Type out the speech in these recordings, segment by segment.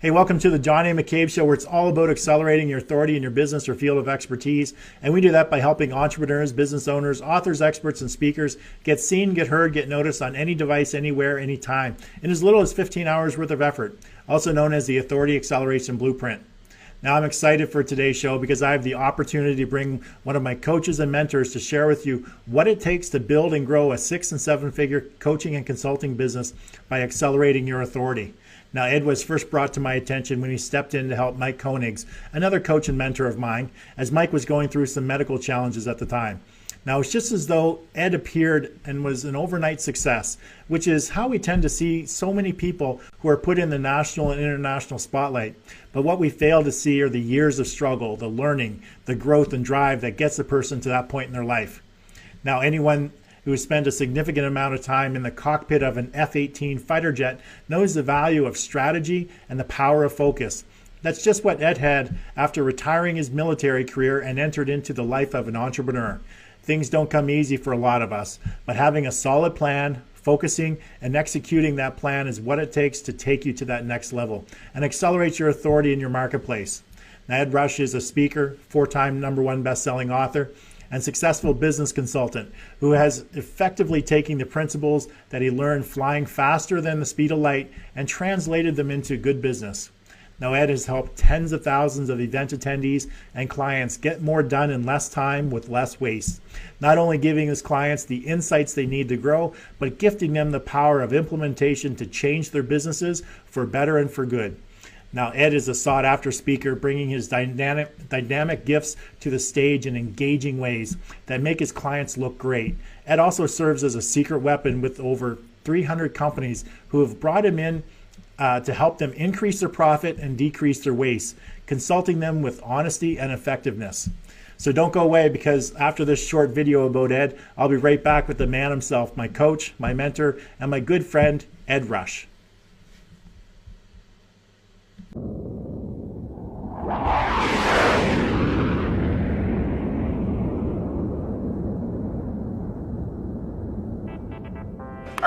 Hey, welcome to the John A. McCabe Show, where it's all about accelerating your authority in your business or field of expertise. And we do that by helping entrepreneurs, business owners, authors, experts, and speakers get seen, get heard, get noticed on any device, anywhere, anytime, in as little as 15 hours worth of effort, also known as the Authority Acceleration Blueprint. Now, I'm excited for today's show because I have the opportunity to bring one of my coaches and mentors to share with you what it takes to build and grow a 6- and 7-figure coaching and consulting business by accelerating your authority. Now, Ed was first brought to my attention when he stepped in to help Mike Koenigs, another coach and mentor of mine, as Mike was going through some medical challenges at the time. Now, it's just as though Ed appeared and was an overnight success, which is how we tend to see so many people who are put in the national and international spotlight. But what we fail to see are the years of struggle, the learning, the growth and drive that gets a person to that point in their life. Now, anyone who has spent a significant amount of time in the cockpit of an F-18 fighter jet knows the value of strategy and the power of focus. That's just what Ed had after retiring his military career and entered into the life of an entrepreneur. Things don't come easy for a lot of us, but having a solid plan, focusing, and executing that plan is what it takes to take you to that next level and accelerate your authority in your marketplace. Now, Ed Rush is a speaker, 4-time #1 best-selling author, and successful business consultant who has effectively taken the principles that he learned flying faster than the speed of light and translated them into good business. Now, Ed has helped tens of thousands of event attendees and clients get more done in less time with less waste, not only giving his clients the insights they need to grow, but gifting them the power of implementation to change their businesses for better and for good. Now, Ed is a sought-after speaker, bringing his dynamic gifts to the stage in engaging ways that make his clients look great. Ed also serves as a secret weapon with over 300 companies who have brought him in to help them increase their profit and decrease their waste, consulting them with honesty and effectiveness. So don't go away, because after this short video about Ed, I'll be right back with the man himself, my coach, my mentor, and my good friend, Ed Rush. All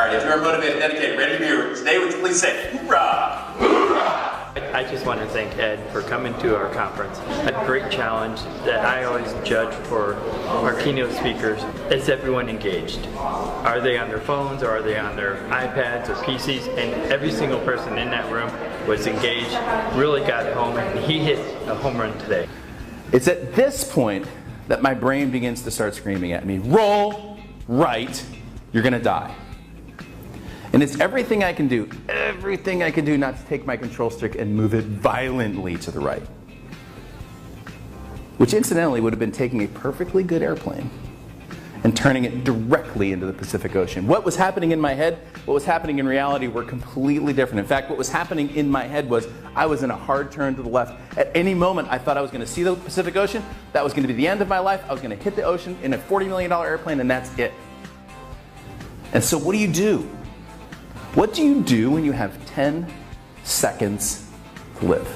right, if you're motivated, dedicated, ready to be here today, would you please say, hoorah! Hoorah! I just want to thank Ed for coming to our conference. A great challenge that I always judge for our keynote speakers is everyone engaged. Are they on their phones, or are they on their iPads or PCs? And every single person in that room was engaged, really got home, and he hit a home run today. It's at this point that my brain begins to start screaming at me, roll right, you're gonna die. And it's everything I can do not to take my control stick and move it violently to the right. Which incidentally would have been taking a perfectly good airplane and turning it directly into the Pacific Ocean. What was happening in my head, what was happening in reality were completely different. In fact, what was happening in my head was I was in a hard turn to the left. At any moment, I thought I was going to see the Pacific Ocean. That was going to be the end of my life. I was going to hit the ocean in a $40 million airplane, and that's it. And so what do you do? What do you do when you have 10 seconds to live?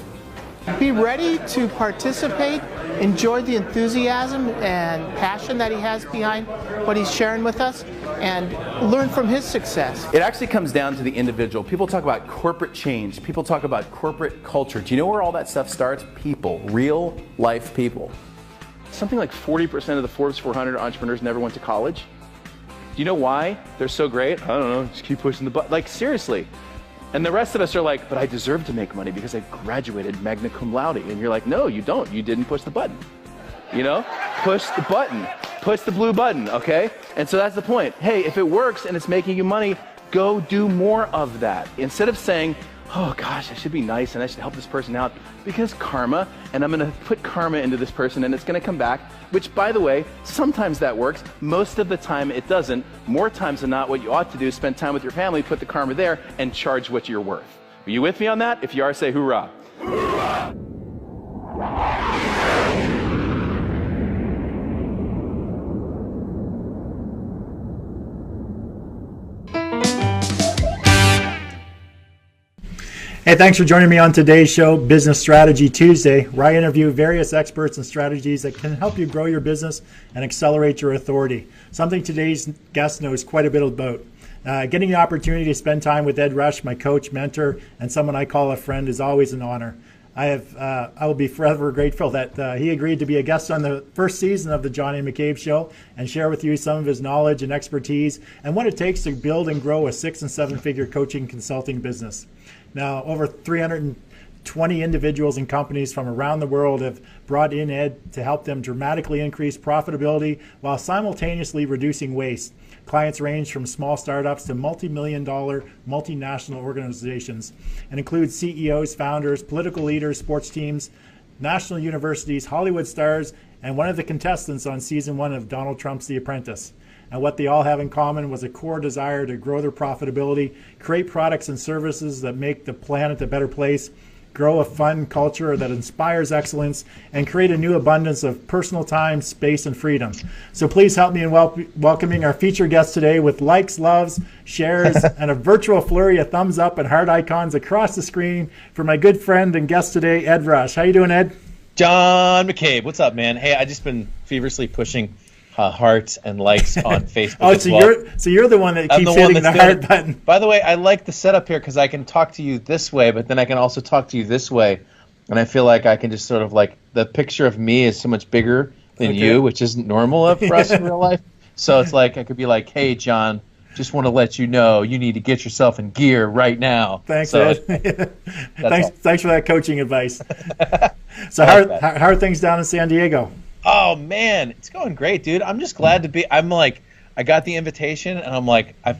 Be ready to participate, enjoy the enthusiasm and passion that he has behind what he's sharing with us, and learn from his success. It actually comes down to the individual. People talk about corporate change. People talk about corporate culture. Do you know where all that stuff starts? People, real life people. Something like 40% of the Forbes 400 entrepreneurs never went to college. Do you know why they're so great? I don't know, just keep pushing the button. Like, seriously. And the rest of us are like, but I deserve to make money because I graduated magna cum laude. And you're like, no, you don't. You didn't push the button. You know? Push the button. Push the blue button, okay? And so that's the point. Hey, if it works and it's making you money, go do more of that. Instead of saying, oh gosh, I should be nice and I should help this person out because karma, and I'm gonna put karma into this person and it's gonna come back, which, by the way, sometimes that works. Most of the time it doesn't. More times than not, what you ought to do is spend time with your family, put the karma there, and charge what you're worth. Are you with me on that? If you are, say hoorah. Hoorah! Hey, thanks for joining me on today's show, Business Strategy Tuesday, where I interview various experts and strategies that can help you grow your business and accelerate your authority, something today's guest knows quite a bit about. Getting the opportunity to spend time with Ed Rush, my coach, mentor, and someone I call a friend, is always an honor. I will be forever grateful that he agreed to be a guest on the first season of the John A. McCabe Show and share with you some of his knowledge and expertise and what it takes to build and grow a 6- and 7-figure coaching consulting business. Now, over 320 individuals and companies from around the world have brought in Ed to help them dramatically increase profitability while simultaneously reducing waste. Clients range from small startups to multi-million-dollar multinational organizations and include CEOs, founders, political leaders, sports teams, national universities, Hollywood stars, and one of the contestants on season 1 of Donald Trump's The Apprentice. And what they all have in common was a core desire to grow their profitability, create products and services that make the planet a better place, grow a fun culture that inspires excellence, and create a new abundance of personal time, space, and freedom. So please help me in welcoming our featured guest today with likes, loves, shares, and a virtual flurry of thumbs up and heart icons across the screen for my good friend and guest today, Ed Rush. How you doing, Ed? John McCabe, what's up, man? Hey, I just been feverishly pushing hearts and likes on Facebook. Oh, so you're the one that keeps hitting the heart button. By the way, I like the setup here because I can talk to you this way, but then I can also talk to you this way, and I feel like I can just sort of like the picture of me is so much bigger than you, which isn't normal for us in real life. So it's like I could be like, "Hey, John, just want to let you know you need to get yourself in gear right now." Thanks, Ed. Thanks for that coaching advice. So how are things down in San Diego? Oh man, it's going great, dude. I'm just glad to be. I'm like, I got the invitation, and I'm like, I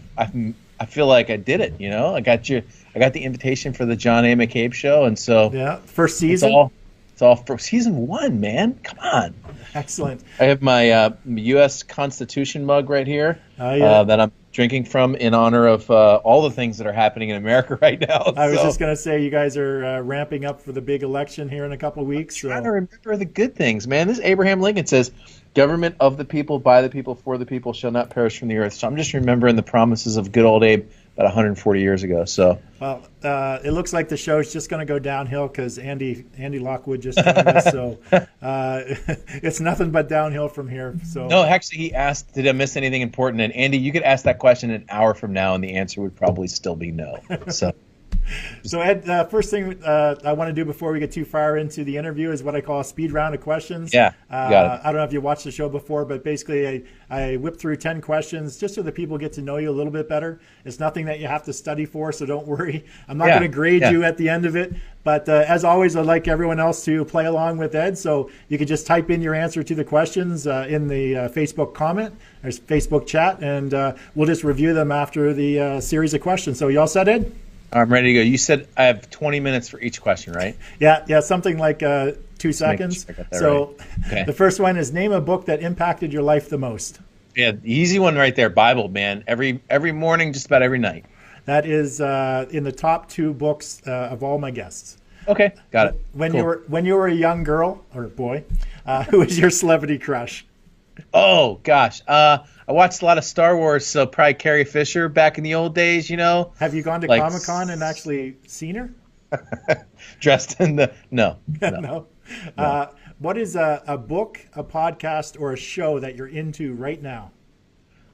feel like I did it. You know, I got the invitation for the John A. McCabe Show, and so yeah, first season. It's all for season 1, man. Come on. Excellent. I have my U.S. Constitution mug right here that I'm drinking from in honor of all the things that are happening in America right now. I was just going to say, you guys are ramping up for the big election here in a couple of weeks. I'm trying to remember the good things, man. This Abraham Lincoln says, "Government of the people, by the people, for the people shall not perish from the earth." So I'm just remembering the promises of good old Abe about 140 years ago. So, well, it looks like the show's just going to go downhill because Andy Lockwood just joined us. So it's nothing but downhill from here. So no, actually, he asked, "Did I miss anything important?" And Andy, you could ask that question an hour from now, and the answer would probably still be no. So. So Ed, first thing I want to do before we get too far into the interview is what I call a speed round of questions. Yeah, got it. I don't know if you watched the show before, but basically I whip through 10 questions just so that people get to know you a little bit better. It's nothing that you have to study for, so don't worry. I'm not going to grade you at the end of it. But as always, I'd like everyone else to play along with Ed. So you can just type in your answer to the questions in the Facebook comment or Facebook chat, and we'll just review them after the series of questions. So you all set, Ed? I'm ready to go. You said I have 20 minutes for each question, right? Yeah, something like 2 seconds. Sure I got that so right. Okay. The first one is name a book that impacted your life the most. Yeah, the easy one right there, Bible, man. Every morning, just about every night. That is in the top 2 books of all my guests. Okay, got it. When you were a young girl or boy, who was your celebrity crush? Oh gosh, I watched a lot of Star Wars, so probably Carrie Fisher back in the old days, you know. Have you gone to Comic-Con and actually seen her? Dressed in the no. No. What is a book, a podcast, or a show that you're into right now?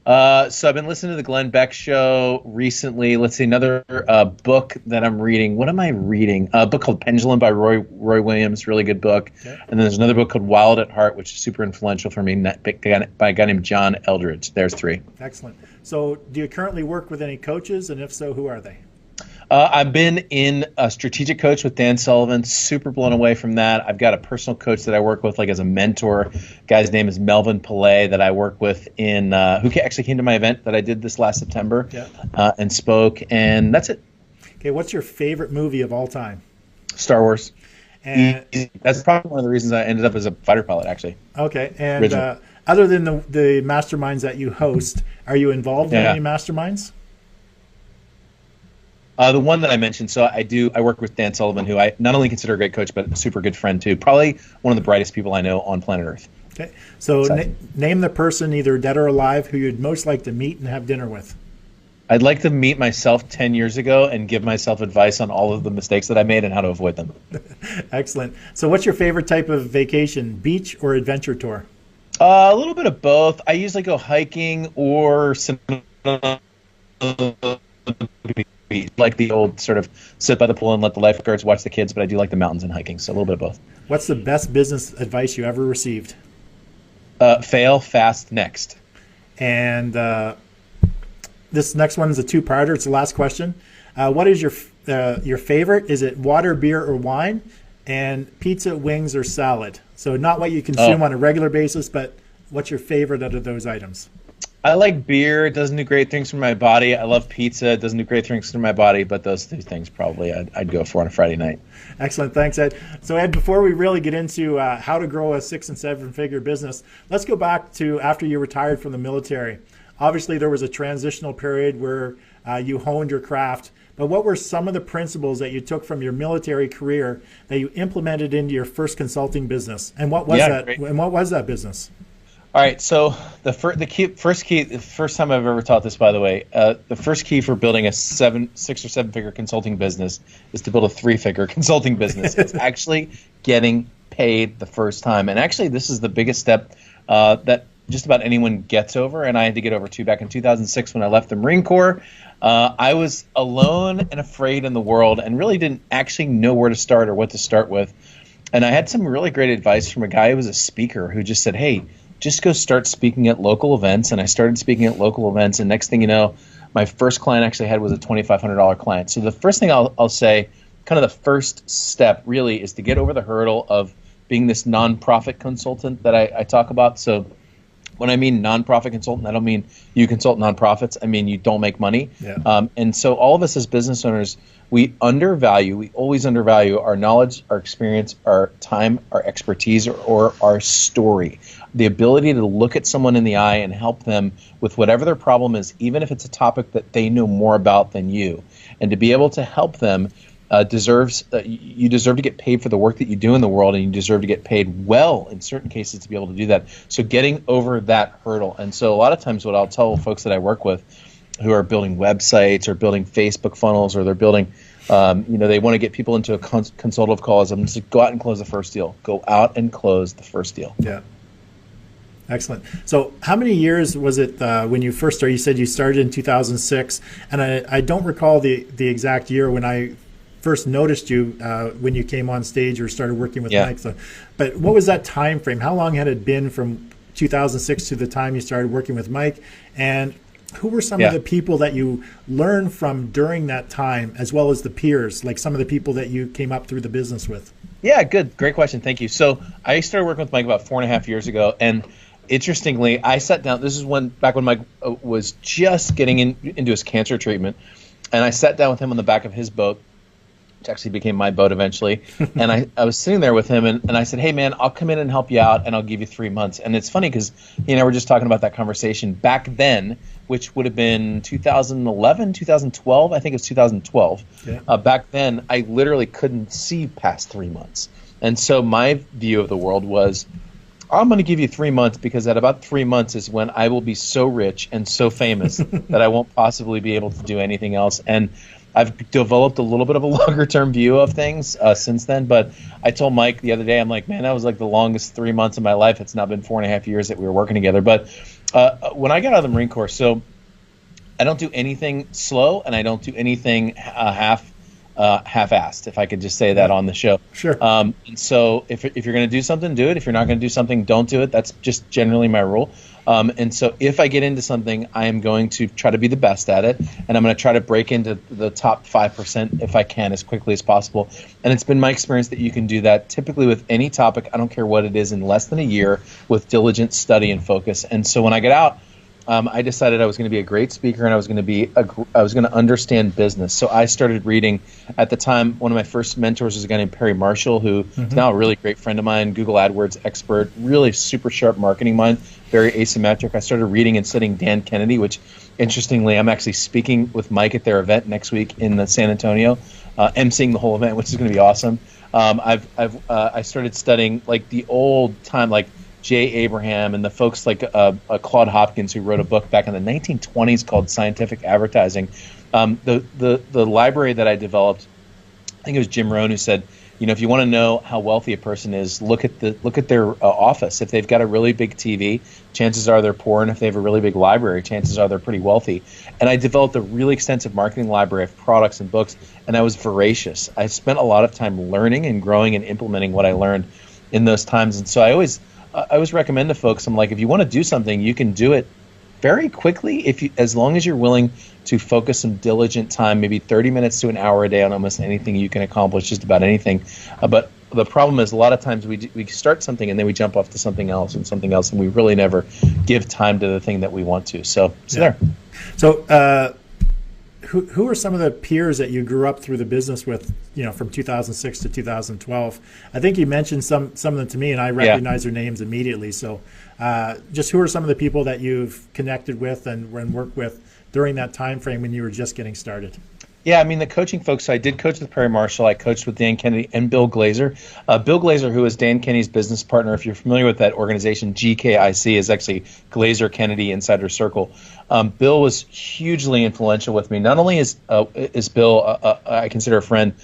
So I've been listening to the Glenn Beck show recently. Let's see, another book that I'm reading. What am I reading? A book called Pendulum by Roy Williams, really good book. Okay. And then there's another book called Wild at Heart, which is super influential for me, by a guy named John Eldredge. There's 3. Excellent. So do you currently work with any coaches, and if so, who are they? I've been in a strategic coach with Dan Sullivan, super blown away from that. I've got a personal coach that I work with like as a mentor. Guy's name is Melvin Pillay that I work with in who actually came to my event that I did this last September and spoke, and that's it. Okay, what's your favorite movie of all time? Star Wars. And that's probably one of the reasons I ended up as a fighter pilot, actually. Okay, and other than the masterminds that you host, are you involved in any masterminds? The one that I mentioned, so I work with Dan Sullivan, who I not only consider a great coach, but a super good friend too. Probably one of the brightest people I know on planet Earth. Okay, so name the person, either dead or alive, who you'd most like to meet and have dinner with. I'd like to meet myself 10 years ago and give myself advice on all of the mistakes that I made and how to avoid them. Excellent. So what's your favorite type of vacation, beach or adventure tour? A little bit of both. I usually go hiking or cinema like the old sort of sit by the pool and let the lifeguards watch the kids, but I do like the mountains and hiking, so a little bit of both. What's the best business advice you ever received? Fail fast next. And this next one is a two-parter. It's the last question. What is your favorite? Is it water, beer, or wine? And pizza, wings, or salad? So not what you consume on a regular basis, but what's your favorite out of those items? I like beer. It doesn't do great things for my body. I love pizza. It doesn't do great things for my body, but those two things probably I'd go for on a Friday night. Excellent. Thanks, Ed. So, Ed, before we really get into how to grow a 6- and 7-figure business, let's go back to after you retired from the military. Obviously, there was a transitional period where you honed your craft. But what were some of the principles that you took from your military career that you implemented into your first consulting business? And what was that? Great. And what was that business? All right. So the first time I've ever taught this, by the way, the first key for building a 6- or 7-figure consulting business is to build a 3-figure consulting business. It's actually getting paid the first time. And actually, this is the biggest step that just about anyone gets over, and I had to get over too. Back in 2006 when I left the Marine Corps, I was alone and afraid in the world and really didn't actually know where to start or what to start with. And I had some really great advice from a guy who was a speaker who just said, hey, just go start speaking at local events. And I started speaking at local events, and next thing you know, my first client I actually had was a $2,500 client. So the first thing I'll say, kind of the first step really, is to get over the hurdle of being this nonprofit consultant that I talk about. So when I mean nonprofit consultant, I don't mean you consult nonprofits. I mean you don't make money. Yeah. And so all of us as business owners, we always undervalue our knowledge, our experience, our time, our expertise, or our story. The ability to look at someone in the eye and help them with whatever their problem is, even if it's a topic that they know more about than you. And to be able to help them you deserve to get paid for the work that you do in the world, and you deserve to get paid well in certain cases to be able to do that. So getting over that hurdle. And so a lot of times what I'll tell folks that I work with who are building websites or building Facebook funnels, or they're building, they want to get people into a consultative call, is I'm just go out and close the first deal. Go out and close the first deal. Yeah. Excellent. So how many years was it when you first started? You said you started in 2006, and I don't recall the exact year when I first noticed you when you came on stage or started working with Mike. So, but what was that time frame? How long had it been from 2006 to the time you started working with Mike? And who were some of the people that you learned from during that time, as well as the peers, like some of the people that you came up through the business with? Yeah, good. Great question. Thank you. So I started working with Mike about 4.5 years ago. And interestingly, I sat down. This is back when Mike was just getting into his cancer treatment. And I sat down with him on the back of his boat, which actually became my boat eventually. And I was sitting there with him, and I said, hey, man, I'll come in and help you out, and I'll give you 3 months. And it's funny because he and I were just talking about that conversation back then, which would have been 2011, 2012. I think it was 2012. Yeah. Back then, I literally couldn't see past 3 months. And so my view of the world was, I'm going to give you 3 months, because at about 3 months is when I will be so rich and so famous that I won't possibly be able to do anything else. And I've developed a little bit of a longer-term view of things since then. But I told Mike the other day, I'm like, man, that was like the longest 3 months of my life. It's now been 4.5 years that we were working together. But when I got out of the Marine Corps, so I don't do anything slow, and I don't do anything half-assed, if I could just say that on the show. Sure. And so if you're going to do something, do it. If you're not going to do something, don't do it. That's just generally my rule. And so if I get into something, I am going to try to be the best at it, and I'm going to try to break into the top 5% if I can as quickly as possible. And it's been my experience that you can do that typically with any topic, I don't care what it is, in less than a year with diligent study and focus. And so when I got out, I decided I was going to be a great speaker, and I was going to understand business. So I started reading. At the time, one of my first mentors was a guy named Perry Marshall, who is now a really great friend of mine, Google AdWords expert, really super sharp marketing mind, very asymmetric. I started reading and studying Dan Kennedy, which, interestingly, I'm actually speaking with Mike at their event next week in San Antonio, emceeing the whole event, which is going to be awesome. I started studying like the old time, like Jay Abraham and the folks like Claude Hopkins, who wrote a book back in the 1920s called Scientific Advertising. The library that I developed, I think it was Jim Rohn who said, if you want to know how wealthy a person is, look at their office. If they've got a really big TV, chances are they're poor, and if they have a really big library, chances are they're pretty wealthy. And I developed a really extensive marketing library of products and books, and I was voracious. I spent a lot of time learning and growing and implementing what I learned in those times. And so I always recommend to folks, I'm like, if you want to do something, you can do it very quickly as long as you're willing to focus some diligent time, maybe 30 minutes to an hour a day on almost anything. You can accomplish just about anything. But the problem is a lot of times we start something and then we jump off to something else, and we really never give time to the thing that we want to. So there. So who are some of the peers that you grew up through the business with, from 2006 to 2012? I think you mentioned some of them to me, and I recognize their names immediately. So just who are some of the people that you've connected with and worked with during that time frame when you were just getting started? Yeah, I mean, the coaching folks, so I did coach with Perry Marshall. I coached with Dan Kennedy and Bill Glazer. Bill Glazer, who is Dan Kennedy's business partner, if you're familiar with that organization, GKIC is actually Glazer Kennedy Insider Circle. Bill was hugely influential with me. Not only is Bill, I consider a friend,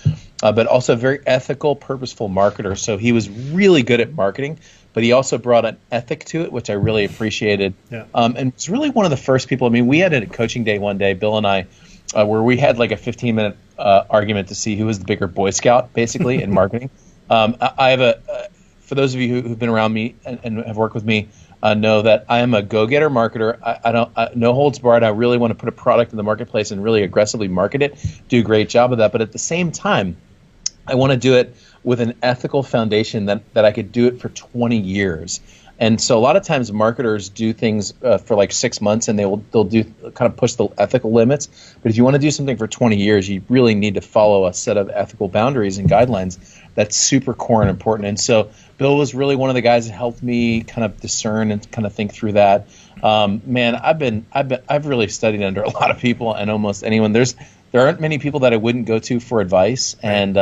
but also a very ethical, purposeful marketer. So he was really good at marketing, but he also brought an ethic to it, which I really appreciated. Yeah. And it's really one of the first people. I mean, we had a coaching day one day, Bill and I, where we had like a 15-minute argument to see who was the bigger Boy Scout, basically, in marketing. I have for those of you who've been around me and have worked with me, know that I am a go-getter marketer. I don't no holds barred. I really want to put a product in the marketplace and really aggressively market it, do a great job of that. But at the same time, I want to do it with an ethical foundation that I could do it for 20 years. And so a lot of times marketers do things for like 6 months, and they'll do kind of push the ethical limits. But if you want to do something for 20 years, you really need to follow a set of ethical boundaries and guidelines that's super core and important. And so Bill was really one of the guys that helped me kind of discern and kind of think through that. Man, I've really studied under a lot of people, and almost anyone. There aren't many people that I wouldn't go to for advice. And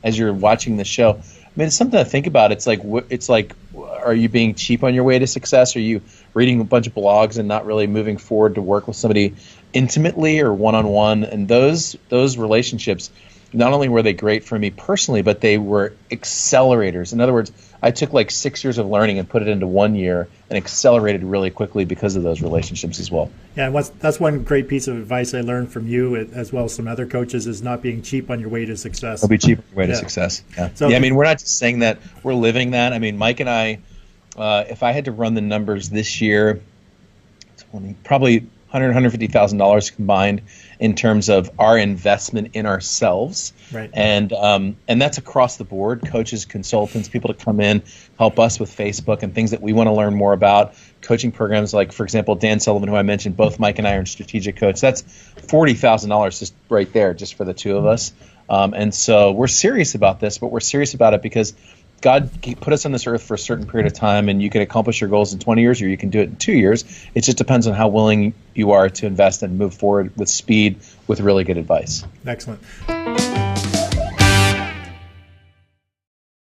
as you're watching the show, I mean, it's something to think about. It's like, are you being cheap on your way to success? Are you reading a bunch of blogs and not really moving forward to work with somebody intimately or one-on-one? And those relationships, not only were they great for me personally, but they were accelerators. In other words, I took like 6 years of learning and put it into 1 year and accelerated really quickly because of those relationships as well. Yeah, and that's one great piece of advice I learned from you, as well as some other coaches, is not being cheap on your way to success. Don't be cheap on your way to success. Yeah. So, I mean, we're not just saying that, we're living that. I mean, Mike and I, if I had to run the numbers this year, probably $150,000 combined in terms of our investment in ourselves. Right. And that's across the board, coaches, consultants, people to come in, help us with Facebook and things that we want to learn more about, coaching programs like, for example, Dan Sullivan, who I mentioned, both Mike and I are in Strategic Coach. That's $40,000 just right there, just for the two of us. And so we're serious about this, but we're serious about it because God put us on this earth for a certain period of time, and you can accomplish your goals in 20 years or you can do it in 2 years. It just depends on how willing you are to invest and move forward with speed with really good advice. Excellent.